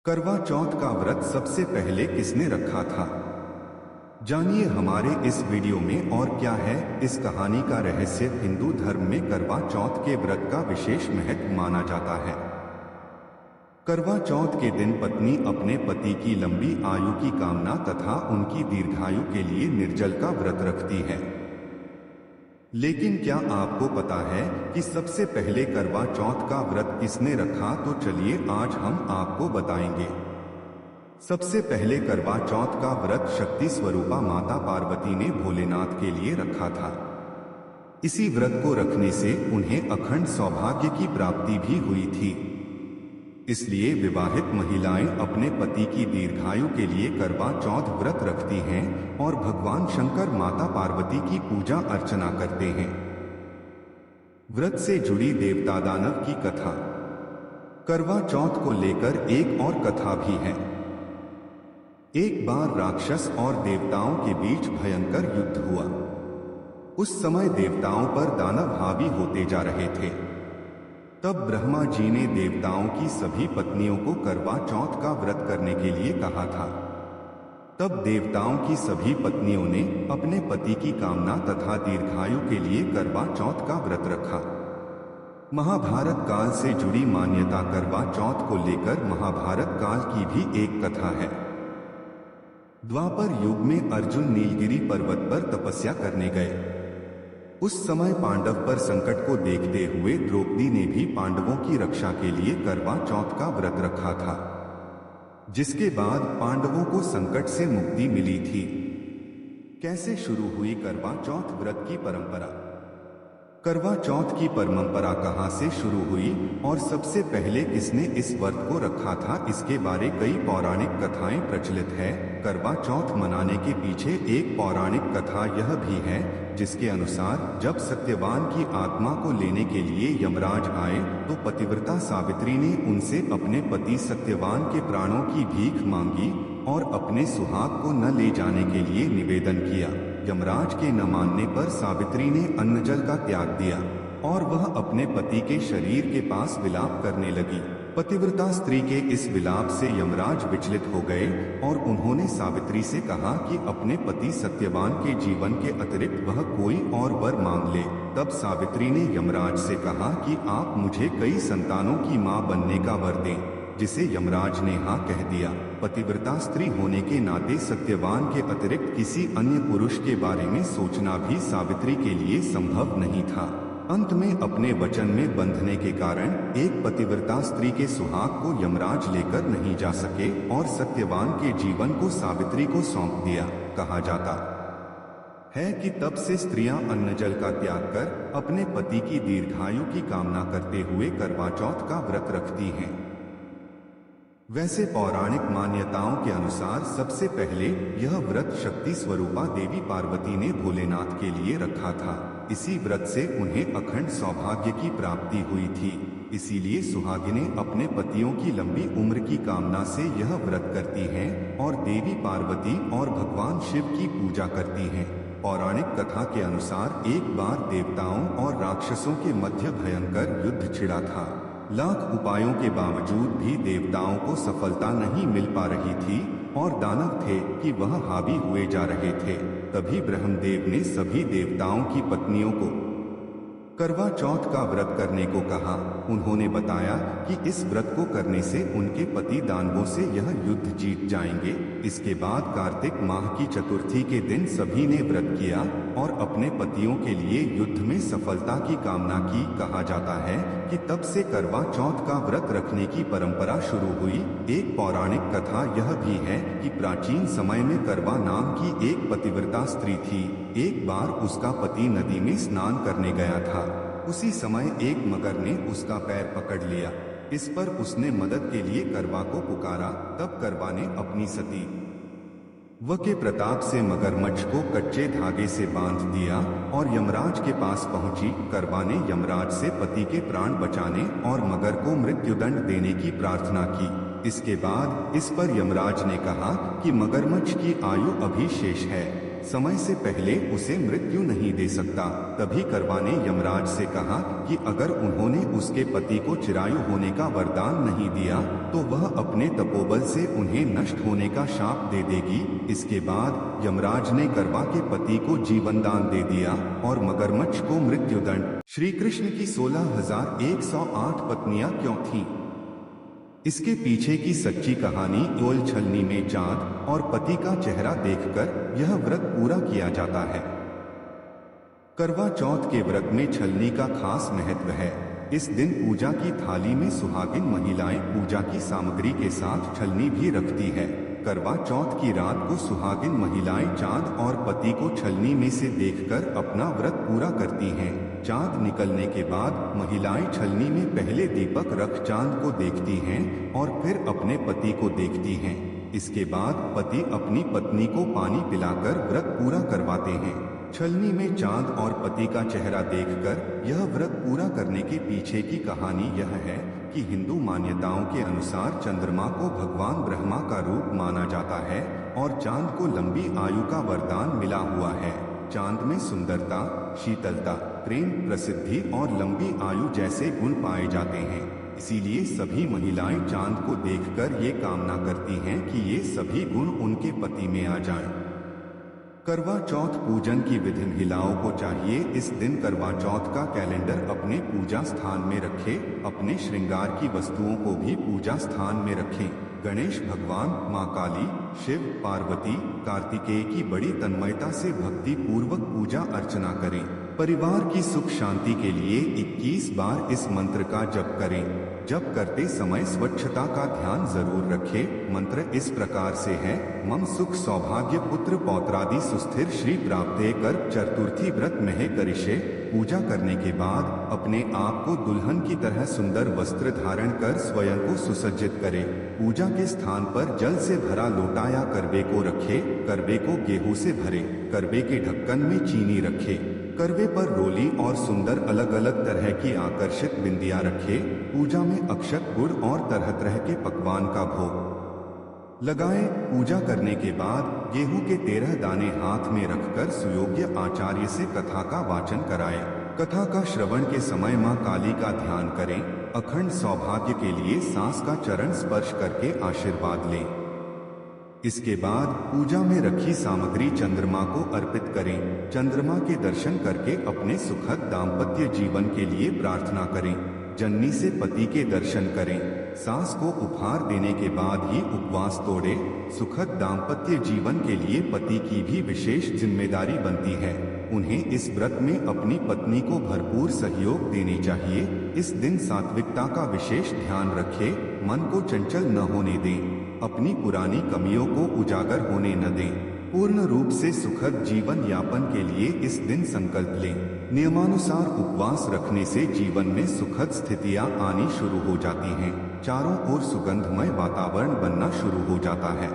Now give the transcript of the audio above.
करवा चौथ का व्रत सबसे पहले किसने रखा था? जानिए हमारे इस वीडियो में। और क्या है इस कहानी का रहस्य? हिंदू धर्म में करवा चौथ के व्रत का विशेष महत्व माना जाता है। करवा चौथ के दिन पत्नी अपने पति की लंबी आयु की कामना तथा उनकी दीर्घायु के लिए निर्जल का व्रत रखती है। लेकिन क्या आपको पता है कि सबसे पहले करवा चौथ का व्रत किसने रखा? तो चलिए आज हम आपको बताएंगे। सबसे पहले करवा चौथ का व्रत शक्ति स्वरूपा माता पार्वती ने भोलेनाथ के लिए रखा था। इसी व्रत को रखने से उन्हें अखंड सौभाग्य की प्राप्ति भी हुई थी। इसलिए विवाहित महिलाएं अपने पति की दीर्घायु के लिए करवा चौथ व्रत रखती हैं और भगवान शंकर माता पार्वती की पूजा अर्चना करते हैं। व्रत से जुड़ी देवता दानव की कथा। करवा चौथ को लेकर एक और कथा भी है। एक बार राक्षस और देवताओं के बीच भयंकर युद्ध हुआ। उस समय देवताओं पर दानव हावी होते जा रहे थे। तब ब्रह्मा जी ने देवताओं की सभी पत्नियों को करवा चौथ का व्रत करने के लिए कहा था। तब देवताओं की सभी पत्नियों ने अपने पति की कामना तथा दीर्घायु के लिए करवा चौथ का व्रत रखा। महाभारत काल से जुड़ी मान्यता करवा चौथ को लेकर महाभारत काल की भी एक कथा है। द्वापर युग में अर्जुन नीलगिरी पर्वत पर तपस्या करने गए। उस समय पांडव पर संकट को देखते हुए द्रौपदी ने भी पांडवों की रक्षा के लिए करवा चौथ का व्रत रखा था, जिसके बाद पांडवों को संकट से मुक्ति मिली थी। कैसे शुरू हुई करवा चौथ व्रत की परंपरा? करवा चौथ की परंपरा कहां से शुरू हुई और सबसे पहले किसने इस व्रत को रखा था, इसके बारे कई पौराणिक कथाएं प्रचलित है। करवा चौथ मनाने के पीछे एक पौराणिक कथा यह भी है, जिसके अनुसार जब सत्यवान की आत्मा को लेने के लिए यमराज आए तो पतिव्रता सावित्री ने उनसे अपने पति सत्यवान के प्राणों की भीख मांगी और अपने सुहाग को न ले जाने के लिए निवेदन किया। यमराज के न मानने पर सावित्री ने अन्न जल का त्याग दिया और वह अपने पति के शरीर के पास विलाप करने लगी। पतिव्रता स्त्री के इस विलाप से यमराज विचलित हो गए और उन्होंने सावित्री से कहा कि अपने पति सत्यवान के जीवन के अतिरिक्त वह कोई और वर मांग ले। तब सावित्री ने यमराज से कहा कि आप मुझे कई संतानों की मां बनने का वर दें, जिसे यमराज ने हाँ कह दिया। पतिव्रता स्त्री होने के नाते सत्यवान के अतिरिक्त किसी अन्य पुरुष के बारे में सोचना भी सावित्री के लिए संभव नहीं था। अंत में अपने वचन में बंधने के कारण एक पतिव्रता स्त्री के सुहाग को यमराज लेकर नहीं जा सके और सत्यवान के जीवन को सावित्री को सौंप दिया। कहा जाता है कि तब से स्त्रियां अन्न जल का त्याग कर अपने पति की दीर्घायु की कामना करते हुए करवा चौथ का व्रत रखती हैं। वैसे पौराणिक मान्यताओं के अनुसार सबसे पहले यह व्रत शक्ति स्वरूपा देवी पार्वती ने भोलेनाथ के लिए रखा था। इसी व्रत से उन्हें अखंड सौभाग्य की प्राप्ति हुई थी। इसीलिए सुहागिनें अपने पतियों की लंबी उम्र की कामना से यह व्रत करती हैं और देवी पार्वती और भगवान शिव की पूजा करती हैं। पौराणिक कथा के अनुसार एक बार देवताओं और राक्षसों के मध्य भयंकर युद्ध छिड़ा था। लाख उपायों के बावजूद भी देवताओं को सफलता नहीं मिल पा रही थी और दानव थे कि वह हावी हुए जा रहे थे। तभी ब्रह्मदेव ने सभी देवताओं की पत्नियों को करवा चौथ का व्रत करने को कहा। उन्होंने बताया कि इस व्रत को करने से उनके पति दानवों से यह युद्ध जीत जाएंगे। इसके बाद कार्तिक माह की चतुर्थी के दिन सभी ने व्रत किया और अपने पतियों के लिए युद्ध में सफलता की कामना की। कहा जाता है कि तब से करवा चौथ का व्रत रखने की परंपरा शुरू हुई। एक पौराणिक कथा यह भी है कि प्राचीन समय में करवा नाम की एक पतिव्रता स्त्री थी। एक बार उसका पति नदी में स्नान करने गया था। उसी समय एक मगर ने उसका पैर पकड़ लिया। इस पर उसने मदद के लिए करवा को पुकारा। तब करवा ने अपनी सती व के प्रताप से मगरमच्छ को कच्चे धागे से बांध दिया और यमराज के पास पहुंची। करवा ने यमराज से पति के प्राण बचाने और मगर को मृत्युदंड देने की प्रार्थना की। इसके बाद इस पर यमराज ने कहा कि मगरमच्छ की आयु अभी शेष है समय से पहले उसे मृत्यु नहीं दे सकता। तभी करवा ने यमराज से कहा कि अगर उन्होंने उसके पति को चिरायु होने का वरदान नहीं दिया तो वह अपने तपोबल से उन्हें नष्ट होने का शाप दे देगी। इसके बाद यमराज ने करवा के पति को जीवन दान दे दिया और मगरमच्छ को मृत्युदंड। श्री कृष्ण की 16,108 पत्नियां क्यों थीं? इसके पीछे की सच्ची कहानी ओल छलनी में चांद और पति का चेहरा देखकर यह व्रत पूरा किया जाता है। करवा चौथ के व्रत में छलनी का खास महत्व है। इस दिन पूजा की थाली में सुहागिन महिलाएं पूजा की सामग्री के साथ छलनी भी रखती है। करवा चौथ की रात को सुहागिन महिलाएं चांद और पति को छलनी में से देखकर अपना व्रत पूरा करती हैं। चांद निकलने के बाद महिलाएं छलनी में पहले दीपक रख चांद को देखती हैं और फिर अपने पति को देखती हैं। इसके बाद पति अपनी पत्नी को पानी पिलाकर व्रत पूरा करवाते हैं। छलनी में चांद और पति का चेहरा देखकर यह व्रत पूरा करने के पीछे की कहानी यह है कि हिंदू मान्यताओं के अनुसार चंद्रमा को भगवान ब्रह्मा का रूप माना जाता है और चांद को लंबी आयु का वरदान मिला हुआ है। चांद में सुंदरता, शीतलता, प्रेम, प्रसिद्धि और लंबी आयु जैसे गुण पाए जाते हैं। इसीलिए सभी महिलाएं चांद को देखकर ये कामना करती हैं कि ये सभी गुण उनके पति में आ जाएं। करवा चौथ पूजन की विधि महिलाओं को चाहिए इस दिन करवा चौथ का कैलेंडर अपने पूजा स्थान में रखें। अपने श्रृंगार की वस्तुओं को भी पूजा स्थान में रखें। गणेश भगवान, माँ काली, शिव, पार्वती, कार्तिकेय की बड़ी तन्मयता से भक्ति पूर्वक पूजा अर्चना करें। परिवार की सुख शांति के लिए 21 बार इस मंत्र का जप करें। जप करते समय स्वच्छता का ध्यान जरूर रखें। मंत्र इस प्रकार से है: मम सुख सौभाग्य पुत्र पौत्रादि सुस्थिर श्री प्राप्ते कर चतुर्थी व्रत महे करिष्ये। पूजा करने के बाद अपने आप को दुल्हन की तरह सुंदर वस्त्र धारण कर स्वयं को सुसज्जित करें। पूजा के स्थान पर जल से भरा लोटा या करवे को रखे। करवे को गेहूं से भरे। करवे के ढक्कन में चीनी रखे। करवे पर रोली और सुंदर अलग अलग तरह की आकर्षित बिंदियां रखे। पूजा में अक्षत, गुड़ और तरह तरह के पकवान का भोग लगाएं। पूजा करने के बाद गेहूं के 13 दाने हाथ में रखकर सुयोग्य आचार्य से कथा का वाचन कराएं। कथा का श्रवण के समय मां काली का ध्यान करें। अखंड सौभाग्य के लिए सास का चरण स्पर्श करके आशीर्वाद लें। इसके बाद पूजा में रखी सामग्री चंद्रमा को अर्पित करें। चंद्रमा के दर्शन करके अपने सुखद दाम्पत्य जीवन के लिए प्रार्थना करें। जननी से पति के दर्शन करें। सास को उपहार देने के बाद ही उपवास तोड़े। सुखद दाम्पत्य जीवन के लिए पति की भी विशेष जिम्मेदारी बनती है। उन्हें इस व्रत में अपनी पत्नी को भरपूर सहयोग देने चाहिए। इस दिन सात्विकता का विशेष ध्यान रखें। मन को चंचल न होने दें। अपनी पुरानी कमियों को उजागर होने न दें। पूर्ण रूप से सुखद जीवन यापन के लिए इस दिन संकल्प लें। नियमानुसार उपवास रखने से जीवन में सुखद स्थितियां आनी शुरू हो जाती हैं। चारों ओर सुगंधमय वातावरण बनना शुरू हो जाता है।